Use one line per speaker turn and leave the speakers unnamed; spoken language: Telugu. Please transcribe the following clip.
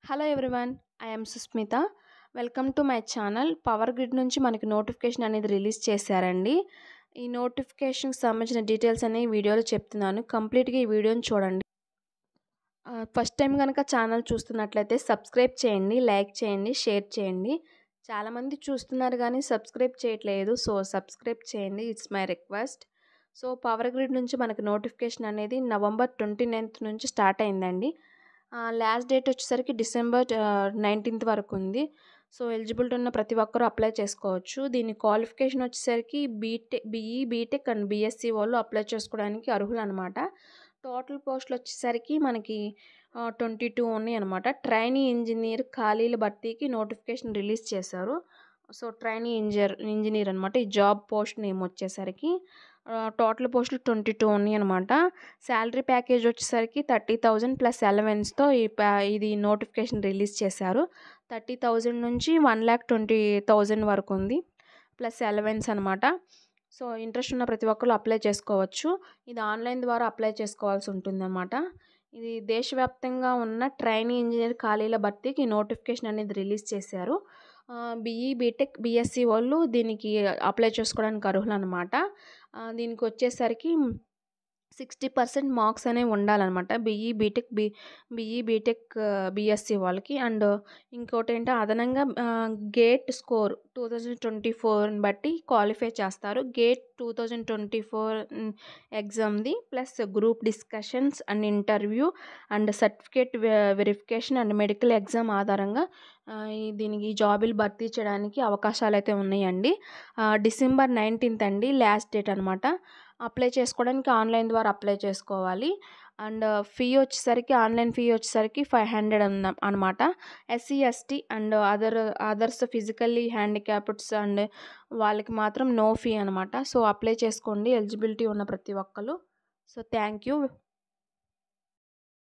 Hello everyone, I am Susmita. Welcome to my channel. Power grid నుంచి మనకి నోటిఫికేషన్ అనేది రిలీజ్ చేశారండి. ఈ నోటిఫికేషన్కి సంబంధించిన డీటెయిల్స్ అనేవి వీడియోలో చెప్తున్నాను. కంప్లీట్గా ఈ వీడియోని చూడండి. ఫస్ట్ టైం కనుక ఛానల్ చూస్తున్నట్లయితే సబ్స్క్రైబ్ చేయండి, లైక్ చేయండి, షేర్ చేయండి. చాలామంది చూస్తున్నారు కానీ సబ్స్క్రైబ్ చేయట్లేదు. సో సబ్స్క్రైబ్ చేయండి, it's my request. So power grid నుంచి మనకి నోటిఫికేషన్ అనేది November 29th నుంచి స్టార్ట్ అయిందండి. లాస్ట్ డేట్ వచ్చేసరికి December 19th వరకు ఉంది. సో ఎలిజిబిలిటీ ఉన్న ప్రతి ఒక్కరూ అప్లై చేసుకోవచ్చు. దీని క్వాలిఫికేషన్ వచ్చేసరికి బీఈ బీటెక్ అండ్ బీఎస్సీ వాళ్ళు అప్లై చేసుకోవడానికి అర్హులు అనమాట. టోటల్ పోస్టులు వచ్చేసరికి మనకి 22 ఉన్నాయి అనమాట. ట్రైనీ ఇంజనీర్ ఖాళీల భర్తీకి నోటిఫికేషన్ రిలీజ్ చేశారు. సో ట్రైనీ ఇంజనీర్ అనమాట ఈ జాబ్ పోస్ట్ నేమ్ వచ్చేసరికి. టోటల్ పోస్టులు 22 ఉన్నాయి అనమాట. శాలరీ ప్యాకేజ్ వచ్చేసరికి 30,000 ప్లస్ అలవెన్స్తో ఇది నోటిఫికేషన్ రిలీజ్ చేశారు. 30,000 నుంచి 1,20,000 వరకు ఉంది, ప్లస్ అలవెన్స్ అనమాట. సో ఇంట్రెస్ట్ ఉన్న ప్రతి ఒక్కరు అప్లై చేసుకోవచ్చు. ఇది ఆన్లైన్ ద్వారా అప్లై చేసుకోవాల్సి ఉంటుందన్నమాట. ఇది దేశవ్యాప్తంగా ఉన్న ట్రైనీ ఇంజనీర్ ఖాళీల భర్తీకి నోటిఫికేషన్ అనేది రిలీజ్ చేశారు. బీఈ బీటెక్ బీఎస్సీ వాళ్ళు దీనికి అప్లై చేసుకోవడానికి అర్హులు అనమాట. దీనికి వచ్చేసరికి 60% మార్క్స్ అనేవి ఉండాలన్నమాట. బీఈ బీటెక్ బీఎస్సీ వాళ్ళకి. అండ్ ఇంకోటి ఏంటంటే అదనంగా గేట్ స్కోర్ 2024ని బట్టి క్వాలిఫై చేస్తారు. గేట్ 2024 ఎగ్జామ్ది plus group discussions and interview and certificate verification and medical exam ఆధారంగా దీనికి జాబులు భర్తీ చేయడానికి అవకాశాలు అయితే ఉన్నాయండి. December 19th అండి లాస్ట్ డేట్ అనమాట. అప్లై చేసుకోవడానికి ఆన్లైన్ ద్వారా అప్లై చేసుకోవాలి. అండ్ ఫీ వచ్చేసరికి ఆన్లైన్ ఫీ వచ్చేసరికి 500 అనమాట. SC ST and others physically handicappeds and వాళ్ళకి మాత్రం నో ఫీ అనమాట. సో అప్లై చేసుకోండి ఎలిజిబిలిటీ ఉన్న ప్రతి ఒక్కరు. So thank you.